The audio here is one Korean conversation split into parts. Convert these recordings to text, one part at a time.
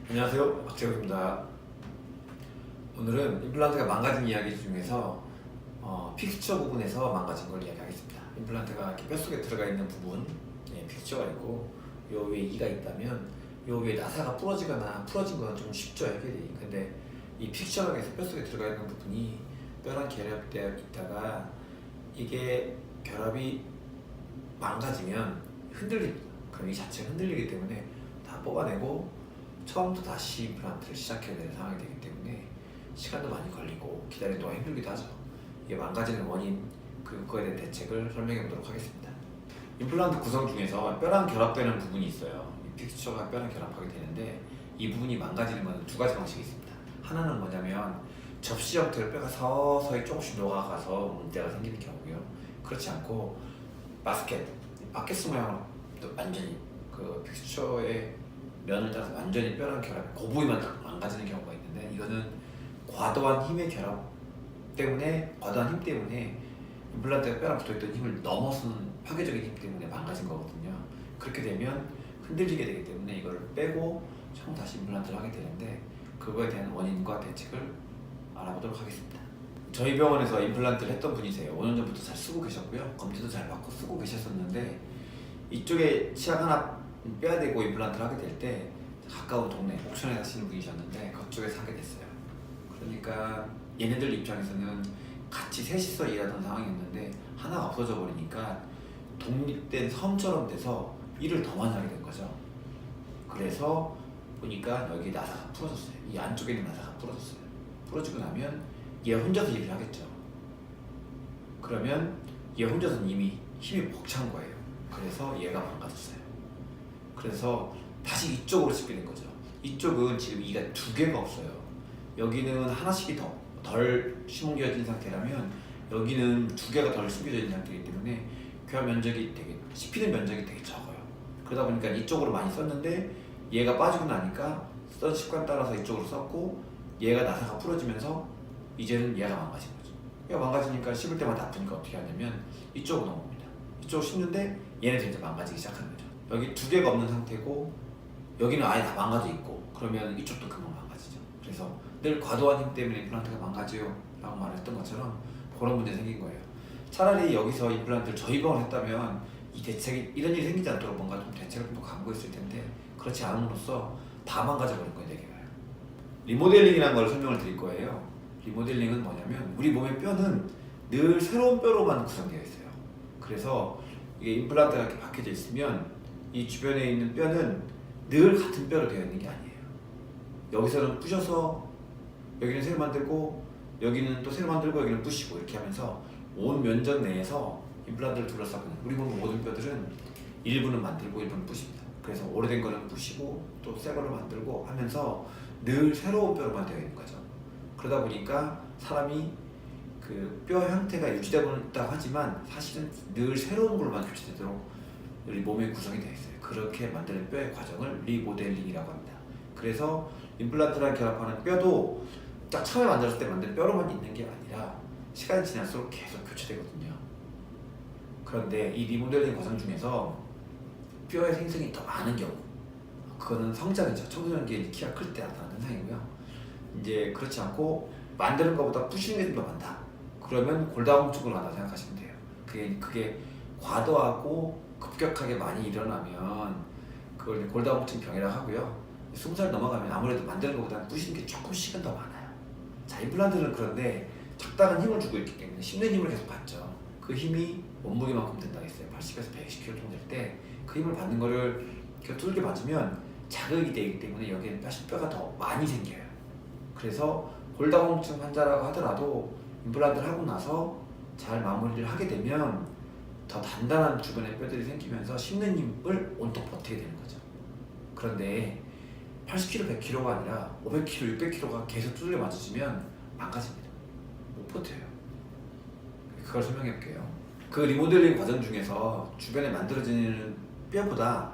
안녕하세요, 박재욱입니다. 오늘은 임플란트가 망가진 이야기 중에서 픽스처 부분에서 망가진 걸 이야기하겠습니다. 임플란트가 이렇게 뼛속에 들어가 있는 부분, 픽스처가 있고 요 위에 이가 있다면 요 위에 나사가 부러지거나 부러진 거는 좀 쉽죠, 해결이. 근데 이 픽스처라고 해서 뼛속에 들어가 있는 부분이 뼈랑 결합되어 있다가 이게 결합이 망가지면 흔들립니다. 그럼 이 자체가 흔들리기 때문에 다 뽑아내고 처음부터 다시 임플란트를 시작해야 되는 상황이 되기 때문에 시간도 많이 걸리고 기다리는 동안 힘들기도 하죠. 이게 망가지는 원인, 그거에 대한 대책을 설명해 보도록 하겠습니다. 임플란트 구성 중에서 뼈랑 결합되는 부분이 있어요. 이 픽스처가 뼈랑 결합하게 되는데 이 부분이 망가지는 것은 두 가지 방식이 있습니다. 하나는 뭐냐면 접시 형태로 뼈가 서서히 조금씩 녹아가서 문제가 생기는 경우고요. 그렇지 않고 바스켓, 바켓스 모양으로 완전히 그 픽스처의 면을 따라서 완전히 뼈랑 결합, 그 부위만 망가지는 경우가 있는데, 이거는 과도한 힘의 결합 때문에, 과도한 힘 때문에 임플란트가 뼈랑 붙어있던 힘을 넘어서는 파괴적인 힘 때문에 망가진 거거든요. 그렇게 되면 흔들리게 되기 때문에 이걸 빼고 처음 다시 임플란트를 하게 되는데, 그거에 대한 원인과 대책을 알아보도록 하겠습니다. 저희 병원에서 임플란트를 했던 분이세요. 5년 전부터 잘 쓰고 계셨고요. 검진도 잘 받고 쓰고 계셨었는데, 이쪽에 치아 하나 빼야 되고 임플란트를 하게 될 때 가까운 동네, 옥천에 사시는 분이셨는데 그쪽에서 하게 됐어요. 그러니까 얘네들 입장에서는 같이 셋이서 일하던 상황이었는데 하나가 없어져 버리니까 독립된 섬처럼 돼서 일을 더 많이 하게 된 거죠. 그래서 보니까 여기 나사가 부러졌어요. 이 안쪽에 있는 나사가 부러졌어요. 부러지고 나면 얘 혼자서 일을 하겠죠. 그러면 얘 혼자서는 이미 힘이 벅찬 거예요. 그래서 얘가 망가졌어요. 그래서 다시 이쪽으로 씹게 된 거죠. 이쪽은 지금 이가 두 개가 없어요. 여기는 하나씩이 덜 심겨진 상태라면 여기는 두 개가 덜 심겨져 있는 상태이기 때문에 교합 면적이 되게, 씹히는 면적이 되게 적어요. 그러다 보니까 이쪽으로 많이 썼는데 얘가 빠지고 나니까 쓰던 습관 따라서 이쪽으로 썼고, 얘가 나사가 부러지면서 이제는 얘가 망가진 거죠. 얘가 망가지니까 씹을 때마다 아프니까 어떻게 하냐면 이쪽으로 넘어옵니다. 이쪽으로 씹는데 얘네들이 이제 망가지기 시작하는 거죠. 여기 두 개가 없는 상태고 여기는 아예 다 망가져 있고, 그러면 이쪽도 금방 망가지죠. 그래서 늘 과도한 힘 때문에 임플란트가 망가져요 라고 말했던 것처럼 그런 문제 생긴 거예요. 차라리 여기서 임플란트를 저희 병원 했다면 이 대책이, 이런 일이 생기지 않도록 뭔가 좀 대책을 좀 강구했을 텐데 그렇지 않음으로써 다 망가져 버린 거예요, 4개가. 리모델링이라는 걸 설명을 드릴 거예요. 리모델링은 뭐냐면 우리 몸의 뼈는 늘 새로운 뼈로만 구성되어 있어요. 그래서 이게 임플란트가 이렇게 박혀져 있으면 이 주변에 있는 뼈는 늘 같은 뼈로 되어 있는 게 아니에요. 여기서는 부셔서 여기는 새로 만들고 여기는 또 새로 만들고 여기는 부시고 이렇게 하면서 온 면적 내에서 임플란트를 둘러싸고 있는, 우리 몸의 모든 뼈들은 일부는 만들고 일부는 부십니다. 그래서 오래된 거는 부시고 또 새 걸로 만들고 하면서 늘 새로운 뼈로만 되어 있는 거죠. 그러다 보니까 사람이 그 뼈 형태가 유지되고 있다고 하지만 사실은 늘 새로운 걸로만 교체되도록 우리 몸의 구성이 되어 있어요. 그렇게 만드는 뼈의 과정을 리모델링이라고 합니다. 그래서 임플란트랑 결합하는 뼈도 딱 처음에 만들었을 때 만든 뼈로만 있는 게 아니라 시간이 지날수록 계속 교체되거든요. 그런데 이 리모델링 과정 중에서 뼈의 생성이 더 많은 경우, 그거는 성장이죠. 청소년기 키가 클 때 나타나는 현상이고요. 이제 그렇지 않고 만드는 것보다 부시는 게 좀 더 많다. 그러면 골다공증으로 한다 생각하시면 돼요. 그게 과도하고 급격하게 많이 일어나면 그걸 골다공증 병이라고 하고요. 20살 넘어가면 아무래도 만드는 것보다 부시는 게 조금씩은 더 많아요. 자, 임플란트는 그런데 적당한 힘을 주고 있기 때문에 씹는 힘을 계속 받죠. 그 힘이 몸무게만큼 된다고 했어요. 80에서 120kg 정도 될 때 그 힘을 받는 거를 이렇게 두들겨 맞으면 자극이 되기 때문에 여기에 뼈가 더 많이 생겨요. 그래서 골다공증 환자라고 하더라도 임플란트를 하고 나서 잘 마무리를 하게 되면 더 단단한 주변의 뼈들이 생기면서 씹는 힘을 온통 버티게 되는 거죠. 그런데 80kg, 100kg가 아니라 500kg, 600kg가 계속 두들겨 맞으시면 망가집니다. 못 버텨요. 그걸 설명해 볼게요. 그 리모델링 과정 중에서 주변에 만들어지는 뼈보다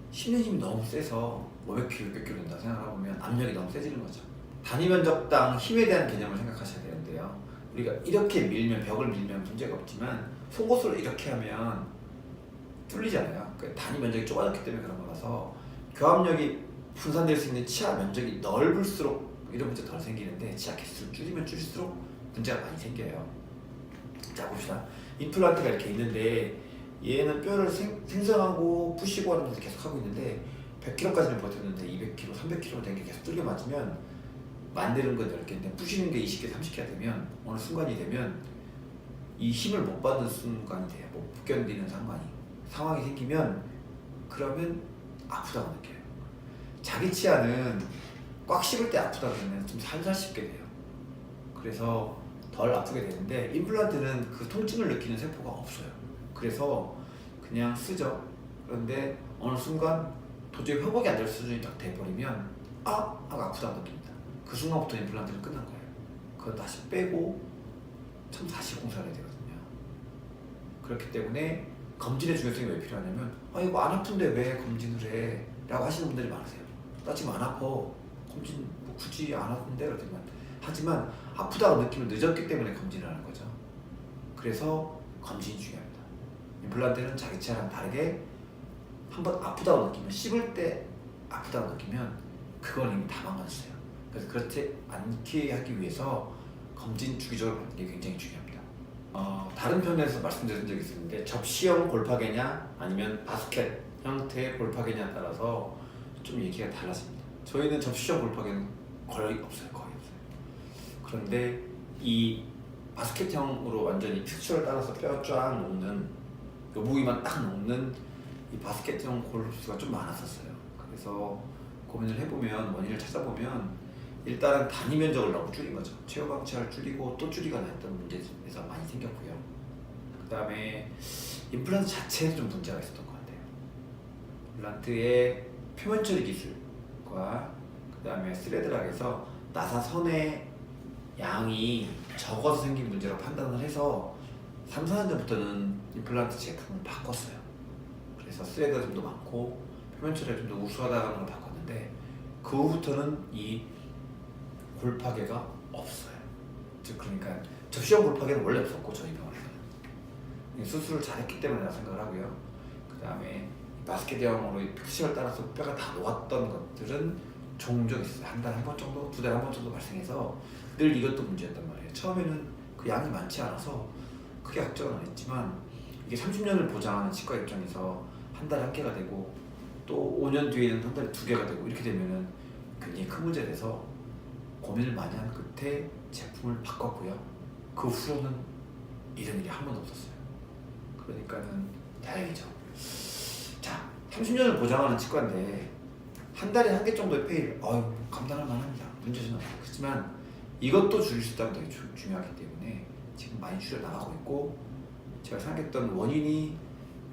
씹는 힘이 너무 세서 500kg, 600kg 된다 생각해보면 압력이 너무 세지는 거죠. 단위 면적당 힘에 대한 개념을 생각하셔야 되는데요. 우리가 이렇게 밀면 벽을 밀면 문제가 없지만 송곳으로 이렇게 하면 뚫리잖아요. 그 단위 면적이 좁아졌기 때문에 그런 거라서 교합력이 분산될 수 있는 치아 면적이 넓을수록 이런 문제 덜 생기는데 치아 개수를 줄이면 줄일수록 문제가 많이 생겨요. 자 봅시다. 임플란트가 이렇게 있는데 얘는 뼈를 생성하고 부시고 하는 것을 계속 하고 있는데 100kg까지는 버텼는데 200kg, 300kg 된 게 계속 뚫려 맞으면 만드는 건 10개인데 부시는 게 20개, 30개가 되면 어느 순간이 되면 이 힘을 못 받는 순간이 돼요. 못 견디는 상황이 생기면 그러면 아프다고 느껴요. 자기 치아는 꽉 씹을 때 아프다 그러면 좀 살살 씹게 돼요. 그래서 덜 아프게 되는데 임플란트는 그 통증을 느끼는 세포가 없어요. 그래서 그냥 쓰죠. 그런데 어느 순간 도저히 회복이 안 될 수준이 딱 돼버리면 하고 아프다고 느낍니다. 그 순간부터 임플란트는 끝난 거예요. 그거 다시 빼고 참 다시 공사를 해야 되거든요. 그렇기 때문에 검진의 중요성이 왜 필요하냐면 이거 안 아픈데 왜 검진을 해? 라고 하시는 분들이 많으세요. 나 지금 안 아파. 검진 뭐 굳이 안 아픈데? 하지만 아프다고 느낌을 늦었기 때문에 검진을 하는 거죠. 그래서 검진이 중요합니다. 임플란트는 자기 치아랑 다르게 한번 아프다고 느끼면 씹을 때 아프다고 느끼면 그건 이미 다 망가졌어요. 그래서 그렇지 않게 하기 위해서 검진 주기적으로 받는 게 굉장히 중요합니다. 다른 편에서 말씀드린 적이 있었는데 접시형 골파개냐 아니면 바스켓 형태의 골파개냐에 따라서 좀 얘기가 달라집니다. 저희는 접시형 골파개는 거의 없어요. 그런데 이 바스켓형으로 완전히 픽처를 따라서 뼈 쫙 녹는 요 부위만 딱 녹는 이 바스켓형 골수가 좀 많았었어요. 그래서 고민을 해보면 원인을 찾아보면 일단은 단위 면적을 너무 줄인 거죠. 체형 방치를 줄이고 또 줄이거나 했던 문제에서 많이 생겼고요. 그 다음에 임플란트 자체에 좀 문제가 있었던 것 같아요. 임플란트의 표면 처리 기술과 그 다음에 스레드락에서 나사선의 양이 적어서 생긴 문제로 판단을 해서 3, 4년 전부터는 임플란트 제품을 바꿨어요. 그래서 스레드가 좀 더 많고 표면 처리가 좀 더 우수하다는 걸 바꿨는데 그 후부터는 이 골파개가 없어요. 즉 그러니까 접시형 골파개는 원래 없었고 저희 병원에는 수술을 잘했기 때문에 생각을 하고요. 그 다음에 바스켓형으로 픽처를 따라서 뼈가 다 녹았던 것들은 종종 있어요. 한 달에 한 번 정도, 두 달에 한 번 정도 발생해서 늘 이것도 문제였단 말이에요. 처음에는 그 양이 많지 않아서 크게 걱정은 안 했지만 이게 30년을 보장하는 치과 입장에서 한 달에 한 개가 되고 또 5년 뒤에는 한 달에 2개가 되고 이렇게 되면은 굉장히 큰 문제가 돼서 고민을 많이 한 끝에 제품을 바꿨고요. 그 후로는 이런 일이 한 번도 없었어요. 그러니까는 다행이죠. 자, 30년을 보장하는 치과인데 한 달에 한 개 정도의 페일, 감당할 만합니다. 문제는 없어요. 그렇지만 이것도 줄일 수 있다면 되게 중요하기 때문에 지금 많이 줄여 나가고 있고 제가 생각했던 원인이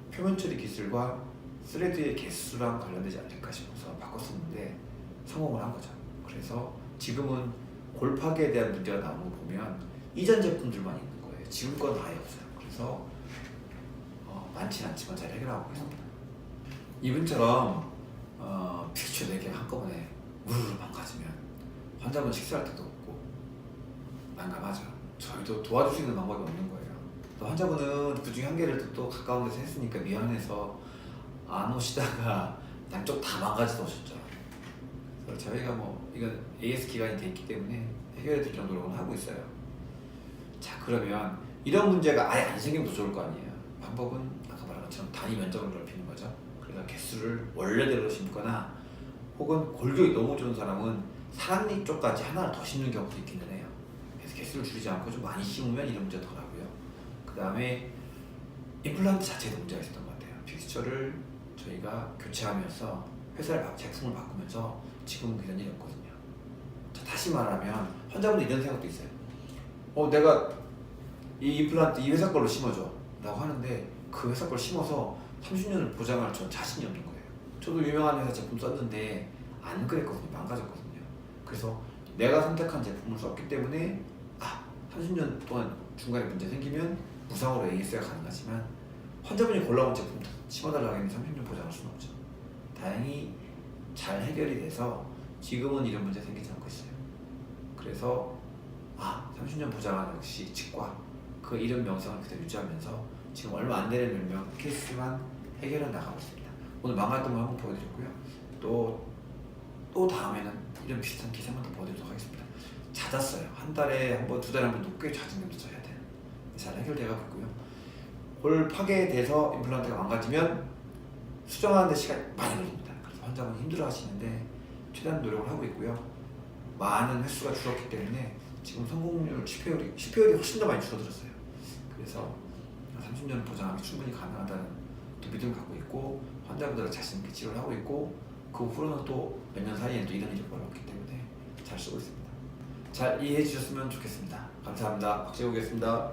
표면 처리 기술과 스레드의 개수랑 관련되지 않을까 싶어서 바꿨었는데 성공을 한 거죠. 그래서 지금은 골파개에 대한 문제가 나오는 거 보면 이전 제품들만 있는 거예요. 지금 건 아예 없어요. 그래서 많지는 않지만 잘 해결하고 있습니다. 이분처럼 픽처 4개 한꺼번에 우르르 망가지면 환자분 식사할 때도 없고 난감하죠. 저희도 도와줄 수 있는 방법이 없는 거예요. 또 환자분은 그 중에 한 개를 또 가까운 데서 했으니까 미안해서 안 오시다가 양쪽 다 망가져서 오셨죠. 그래서 저희가 이건 AS 기간이 돼 있기 때문에 해결해 드릴 정도로는 하고 있어요. 자, 그러면 이런 문제가 아예 안 생기면 더 좋을 거 아니에요. 방법은 아까 말한 것처럼 단위 면적을 넓히는 거죠. 그래서 개수를 원래대로 심거나 혹은 골격이 너무 좋은 사람은 사랑니 쪽까지 하나를 더 심는 경우도 있기는 해요. 그래서 개수를 줄이지 않고 좀 많이 심으면 이런 문제가 덜하고요. 그 다음에 임플란트 자체에도 문제가 있었던 것 같아요. 픽스처를 저희가 교체하면서 회사를 제품을 바꾸면서 지금은 그런 일이 없거든요. 자, 다시 말하면 환자분들 이런 생각도 있어요. 내가 이 임플란트 이 회사 걸로 심어줘 라고 하는데 그 회사 걸 심어서 30년을 보장할 전 자신이 없는 거예요. 저도 유명한 회사 제품 썼는데 안 그랬거든요. 망가졌거든요. 그래서 내가 선택한 제품을 썼기 때문에 30년 동안 중간에 문제 생기면 무상으로 AS가 가능하지만 환자분이 골라온 제품 심어달라고 했는데 30년 보장할 수는 없죠. 다행히 잘 해결이 돼서 지금은 이런 문제 생기지 않고 있어요. 그래서 30년 보장하는 역시 치과 그 이름 명성을 그대로 유지하면서 지금 얼마 안 되는 몇 명 케이스만 해결해 나가고 있습니다. 오늘 망했던 거 한번 보여드렸고요. 또 다음에는 이런 비슷한 기사 한번 더 보여드리도록 하겠습니다. 잦았어요. 한 달에 한 번, 두 달에 한 번도 꽤 잦은 게 써야 돼요. 잘 해결되고 있고요. 골 파괴돼서 임플란트가 망가지면 수정하는 데 시간이 많이 걸립니다. 그래서 환자분 힘들어하시는데 최대한 노력을 하고 있고요. 많은 횟수가 줄었기 때문에 지금 성공률 10회율이 훨씬 더 많이 줄어들었어요. 그래서 30년 보장하기 충분히 가능하다는 또 믿음을 갖고 있고 환자분들은 자신 있게 치료를 하고 있고 그 후로는 또 몇 년 사이에 또 이런 일이 벌어졌기 때문에 잘 쓰고 있습니다. 잘 이해해 주셨으면 좋겠습니다. 감사합니다. 박재욱이었습니다.